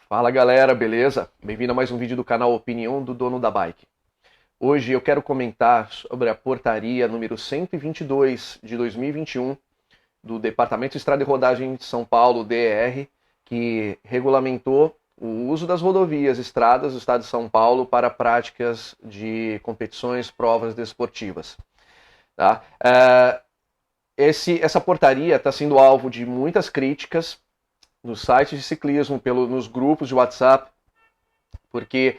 Fala galera, beleza? Bem-vindo a mais um vídeo do canal Opinião do Dono da Bike. Hoje eu quero comentar sobre a portaria número 122 de 2021 do Departamento de Estrada e Rodagem de São Paulo, DER, que regulamentou o uso das rodovias e estradas do estado de São Paulo para práticas de competições, provas desportivas. Tá? Essa portaria está sendo alvo de muitas críticas nos sites de ciclismo, nos grupos de WhatsApp, porque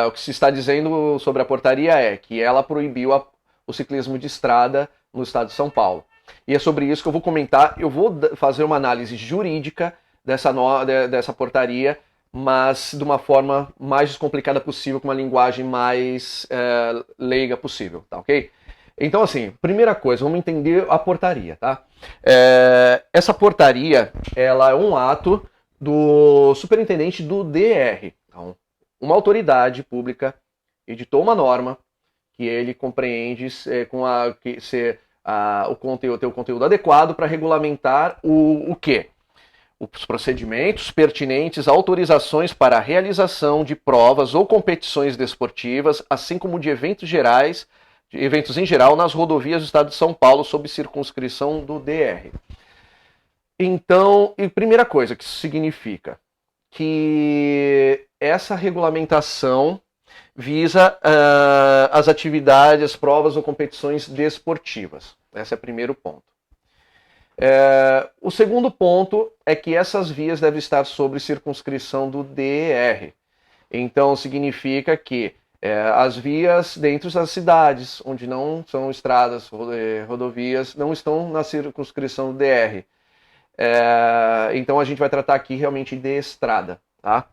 o que se está dizendo sobre a portaria é que ela proibiu o ciclismo de estrada no estado de São Paulo. E é sobre isso que eu vou comentar. Eu vou fazer uma análise jurídica dessa portaria, mas de uma forma mais descomplicada possível, com uma linguagem mais leiga possível, tá ok? Então, assim, primeira coisa, vamos entender a portaria, tá? Essa portaria, ela é um ato do superintendente do DR. Então, uma autoridade pública editou uma norma que ele compreende ter o conteúdo adequado para regulamentar o quê? Os procedimentos pertinentes, autorizações para a realização de provas ou competições desportivas, assim como de eventos em geral nas rodovias do estado de São Paulo, sob circunscrição do DR. Então, primeira coisa que isso significa, que essa regulamentação visa as atividades, provas ou competições desportivas. Esse é o primeiro ponto. O segundo ponto é que essas vias devem estar sob circunscrição do DR. Então, significa que as vias dentro das cidades, onde não são estradas, rodovias, não estão na circunscrição do DR. Então a gente vai tratar aqui realmente de estrada. Tá?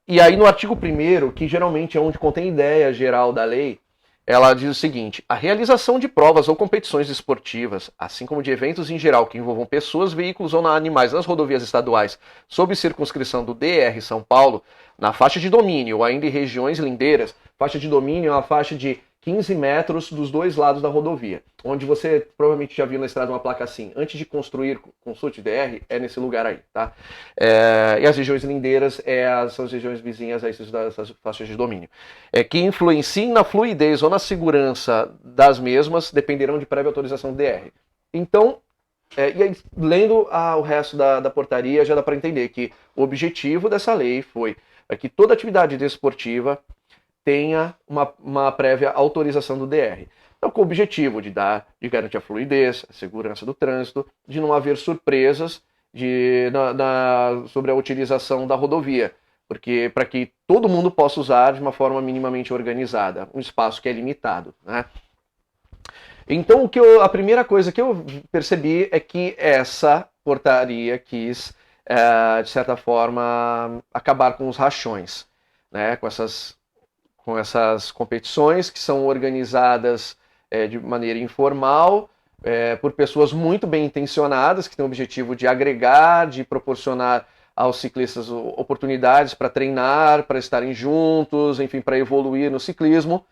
E aí no artigo 1º, que geralmente é onde contém a ideia geral da lei, ela diz o seguinte: a realização de provas ou competições esportivas, assim como de eventos em geral que envolvam pessoas, veículos ou animais nas rodovias estaduais sob circunscrição do DR São Paulo, na faixa de domínio ou ainda em regiões lindeiras. Faixa de domínio é uma faixa de 15 metros dos dois lados da rodovia, onde você provavelmente já viu na estrada uma placa assim: antes de construir, consulte DR, é nesse lugar aí, tá? E as regiões lindeiras são as regiões vizinhas a essas faixas de domínio, que influenciem na fluidez ou na segurança das mesmas, dependerão de prévia autorização do DR. Então, e aí, lendo o resto da portaria, já dá para entender que o objetivo dessa lei foi que toda atividade desportiva tenha uma prévia autorização do DR. Então, com o objetivo de garantir a fluidez, a segurança do trânsito, de não haver surpresas sobre a utilização da rodovia, porque para que todo mundo possa usar de uma forma minimamente organizada, um espaço que é limitado, né? Então, a primeira coisa que eu percebi é que essa portaria quis, de certa forma, acabar com os rachões, né? Com essas competições que são organizadas de maneira informal, por pessoas muito bem intencionadas, que têm o objetivo de agregar, de proporcionar aos ciclistas oportunidades para treinar, para estarem juntos, enfim, para evoluir no ciclismo.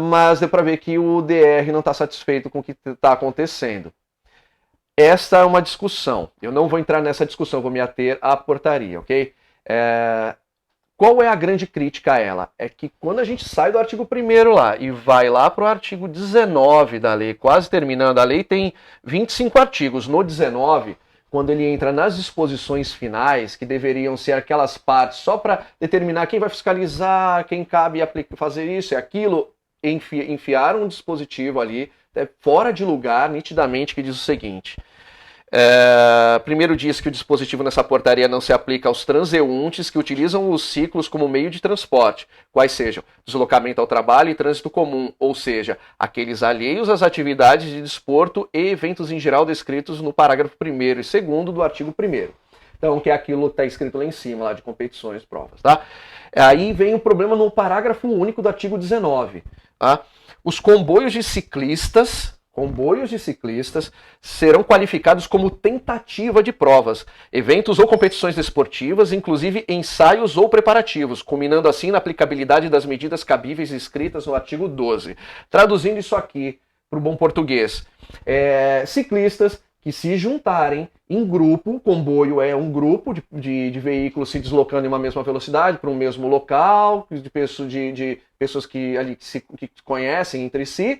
Mas deu para ver que o DR não está satisfeito com o que está acontecendo. Esta é uma discussão. Eu não vou entrar nessa discussão, vou me ater à portaria, ok? Qual é a grande crítica a ela? É que quando a gente sai do artigo 1º lá e vai lá para o artigo 19 da lei, quase terminando, a lei tem 25 artigos. No 19, quando ele entra nas disposições finais, que deveriam ser aquelas partes só para determinar quem vai fiscalizar, quem cabe fazer isso e aquilo, enfiaram um dispositivo ali, fora de lugar, nitidamente, que diz o seguinte: primeiro diz que o dispositivo nessa portaria não se aplica aos transeuntes que utilizam os ciclos como meio de transporte, quais sejam deslocamento ao trabalho e trânsito comum, ou seja, aqueles alheios às atividades de desporto e eventos em geral descritos no parágrafo 1º e 2º do artigo 1º. Então, que é aquilo que está escrito lá em cima, lá de competições, provas, tá? Aí vem o problema no parágrafo único do artigo 19, tá? Os comboios de ciclistas serão qualificados como tentativa de provas, eventos ou competições desportivas, inclusive ensaios ou preparativos, culminando assim na aplicabilidade das medidas cabíveis escritas no artigo 12. Traduzindo isso aqui para o bom português, ciclistas que se juntarem em grupo, comboio é um grupo de veículos se deslocando em uma mesma velocidade para um mesmo local, de pessoas que que conhecem entre si,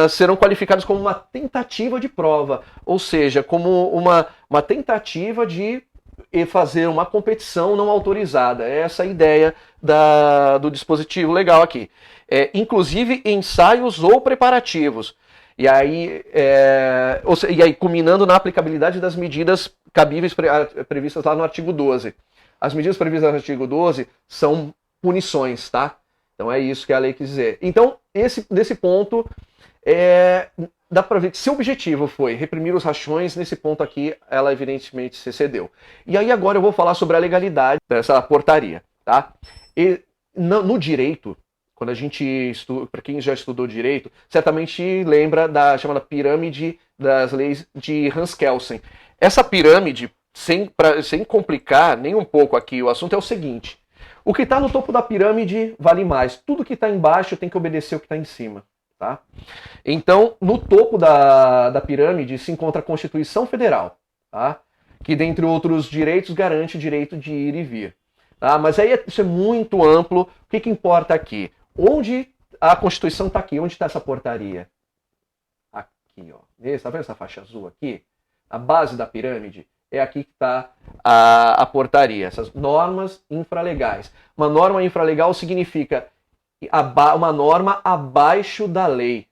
serão qualificados como uma tentativa de prova, ou seja, como uma tentativa de fazer uma competição não autorizada. É essa a ideia do dispositivo legal aqui. Inclusive ensaios ou preparativos. E aí, culminando na aplicabilidade das medidas cabíveis previstas lá no artigo 12. As medidas previstas no artigo 12 são punições, tá? Então é isso que a lei quis dizer. Então, nesse ponto, dá para ver que se o objetivo foi reprimir os rachões, nesse ponto aqui, ela evidentemente se excedeu. E aí agora eu vou falar sobre a legalidade dessa portaria, tá? E no direito, quando a gente estuda, para quem já estudou direito, certamente lembra da chamada pirâmide das leis de Hans Kelsen. Essa pirâmide, sem complicar nem um pouco aqui o assunto, é o seguinte: o que está no topo da pirâmide vale mais. Tudo que está embaixo tem que obedecer o que está em cima. Tá? Então, no topo da pirâmide se encontra a Constituição Federal, tá? Que, dentre outros direitos, garante o direito de ir e vir. Tá? Mas aí isso é muito amplo. O que importa aqui? Onde a Constituição está aqui? Onde está essa portaria? Aqui, ó. Está vendo essa faixa azul aqui? A base da pirâmide é aqui que está a portaria, essas normas infralegais. Uma norma infralegal significa uma norma abaixo da lei.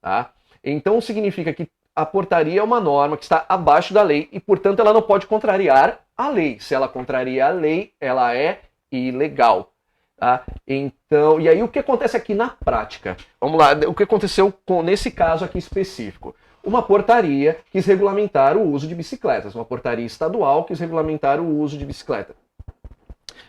Tá? Então significa que a portaria é uma norma que está abaixo da lei e, portanto, ela não pode contrariar a lei. Se ela contraria a lei, ela é ilegal. Tá? Então, e aí o que acontece aqui na prática? Vamos lá, o que aconteceu nesse caso aqui específico? Uma portaria quis regulamentar o uso de bicicletas. Uma portaria estadual quis regulamentar o uso de bicicleta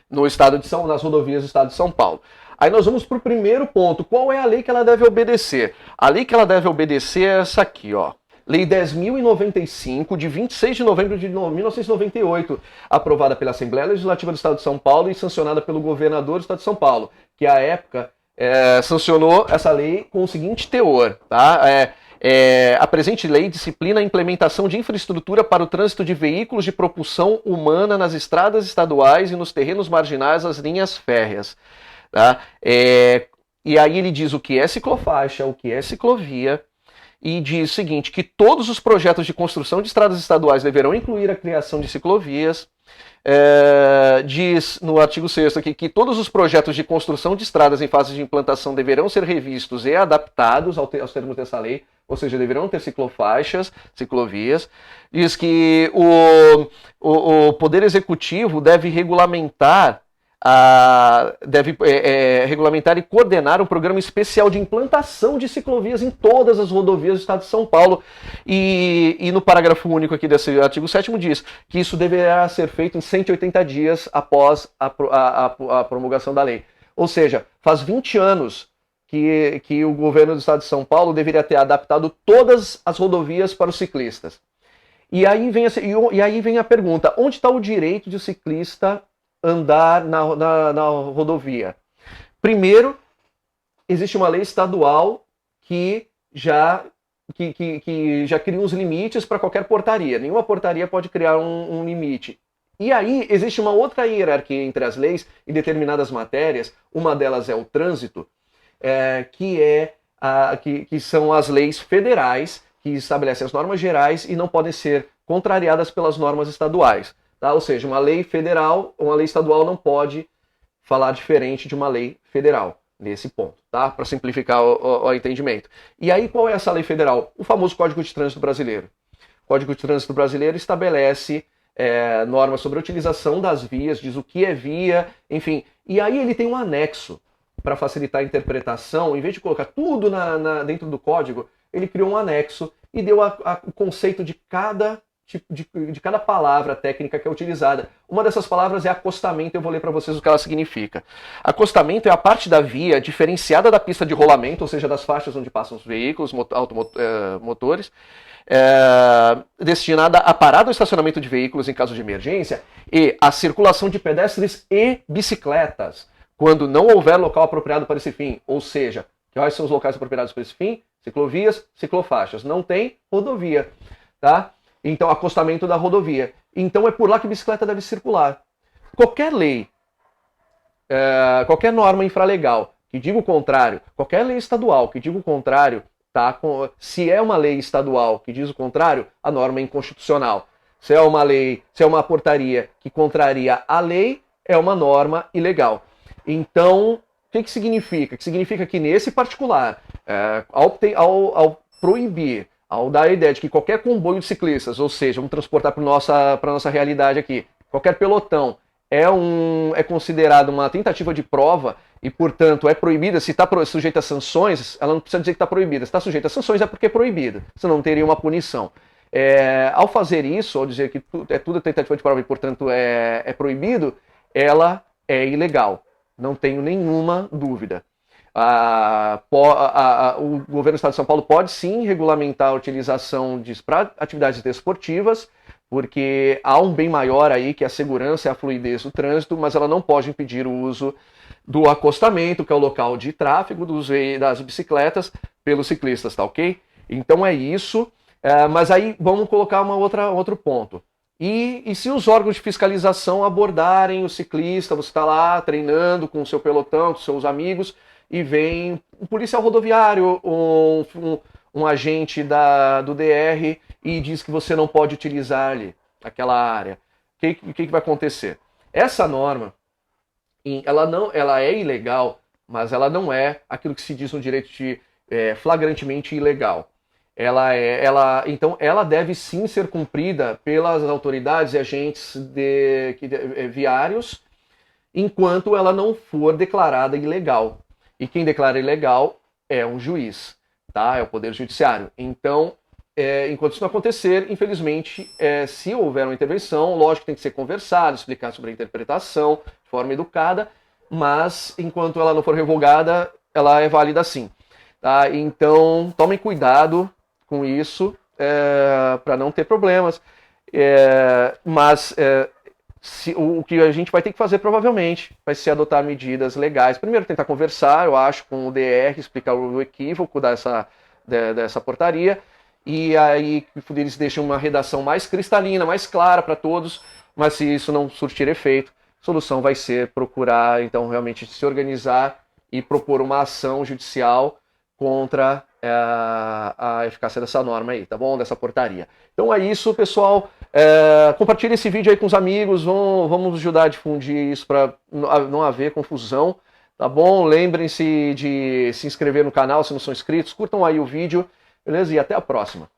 nas rodovias do estado de São Paulo. Aí nós vamos para o primeiro ponto. Qual é a lei que ela deve obedecer? A lei que ela deve obedecer é essa aqui, ó. Lei 10.095, de 26 de novembro de 1998, aprovada pela Assembleia Legislativa do Estado de São Paulo e sancionada pelo governador do Estado de São Paulo, que à época sancionou essa lei com o seguinte teor, tá? A presente lei disciplina a implementação de infraestrutura para o trânsito de veículos de propulsão humana nas estradas estaduais e nos terrenos marginais das linhas férreas. Tá? E aí ele diz o que é ciclofaixa, o que é ciclovia, e diz o seguinte, que todos os projetos de construção de estradas estaduais deverão incluir a criação de ciclovias. Diz no artigo 6º aqui que todos os projetos de construção de estradas em fase de implantação deverão ser revistos e adaptados aos termos dessa lei, ou seja, deverão ter ciclofaixas, ciclovias. Diz que o Poder Executivo deve regulamentar regulamentar e coordenar um programa especial de implantação de ciclovias em todas as rodovias do estado de São Paulo. E no parágrafo único aqui desse artigo 7º diz que isso deverá ser feito em 180 dias após a promulgação da lei. Ou seja, faz 20 anos que o governo do estado de São Paulo deveria ter adaptado todas as rodovias para os ciclistas. E aí vem a pergunta, onde está o direito de o ciclista andar na rodovia? Primeiro, existe uma lei estadual que já cria uns limites para qualquer portaria. Nenhuma portaria pode criar um limite. E aí existe uma outra hierarquia entre as leis em determinadas matérias. Uma delas é o trânsito, que são as leis federais que estabelecem as normas gerais e não podem ser contrariadas pelas normas estaduais. Tá? Ou seja, uma lei estadual não pode falar diferente de uma lei federal, nesse ponto, tá? Para simplificar o entendimento. E aí, qual é essa lei federal? O famoso Código de Trânsito Brasileiro. O Código de Trânsito Brasileiro estabelece normas sobre a utilização das vias, diz o que é via, enfim. E aí ele tem um anexo para facilitar a interpretação. Em vez de colocar tudo dentro do código, ele criou um anexo e deu o conceito de cada palavra técnica que é utilizada. Uma dessas palavras é acostamento, eu vou ler para vocês o que ela significa. Acostamento é a parte da via diferenciada da pista de rolamento, ou seja, das faixas onde passam os veículos, motores, destinada a parada ou estacionamento de veículos em caso de emergência e a circulação de pedestres e bicicletas, quando não houver local apropriado para esse fim. Ou seja, quais são os locais apropriados para esse fim? Ciclovias, ciclofaixas. Não tem rodovia. tá? Então, acostamento da rodovia. Então é por lá que a bicicleta deve circular. Qualquer lei, qualquer norma infralegal que diga o contrário, qualquer lei estadual que diga o contrário, tá? Se é uma lei estadual que diz o contrário, a norma é inconstitucional. Se é uma lei, se é uma portaria que contraria a lei, é uma norma ilegal. Então, o que significa? Que significa que nesse particular, ao proibir, ao dar a ideia de que qualquer comboio de ciclistas, ou seja, vamos transportar para a nossa realidade aqui, qualquer pelotão é considerado uma tentativa de prova e, portanto, é proibida. Se está sujeita a sanções, ela não precisa dizer que está proibida. Se está sujeita a sanções é porque é proibida, senão não teria uma punição. Ao fazer isso, ao dizer que tudo tentativa de prova e, portanto, é proibido, ela é ilegal. Não tenho nenhuma dúvida. O governo do Estado de São Paulo pode sim regulamentar a utilização para atividades desportivas, porque há um bem maior aí, que é a segurança e a fluidez do trânsito, mas ela não pode impedir o uso do acostamento, que é o local de tráfego das bicicletas, pelos ciclistas, tá ok? Então é isso, mas aí vamos colocar outro ponto. E se os órgãos de fiscalização abordarem o ciclista, você está lá treinando com o seu pelotão, com seus amigos, e vem um policial rodoviário, um agente do DR e diz que você não pode utilizar ali aquela área. O que vai acontecer? Essa norma, ela é ilegal, mas ela não é aquilo que se diz no direito de flagrantemente ilegal. Então ela deve sim ser cumprida pelas autoridades e agentes viários, enquanto ela não for declarada ilegal. E quem declara ilegal é um juiz, tá? É o Poder Judiciário. Então, enquanto isso não acontecer, infelizmente, se houver uma intervenção, lógico que tem que ser conversado, explicar sobre a interpretação de forma educada, mas enquanto ela não for revogada, ela é válida sim. Tá? Então, tomem cuidado com isso, para não ter problemas. O que a gente vai ter que fazer provavelmente vai ser adotar medidas legais. Primeiro tentar conversar, eu acho, com o DR, explicar o equívoco dessa portaria, e aí eles deixam uma redação mais cristalina, mais clara para todos, mas se isso não surtir efeito, a solução vai ser procurar, então, realmente se organizar e propor uma ação judicial contra a eficácia dessa norma aí, tá bom? Dessa portaria. Então é isso, pessoal. Compartilhe esse vídeo aí com os amigos, vamos ajudar a difundir isso para não haver confusão, tá bom? Lembrem-se de se inscrever no canal se não são inscritos, curtam aí o vídeo, beleza? E até a próxima.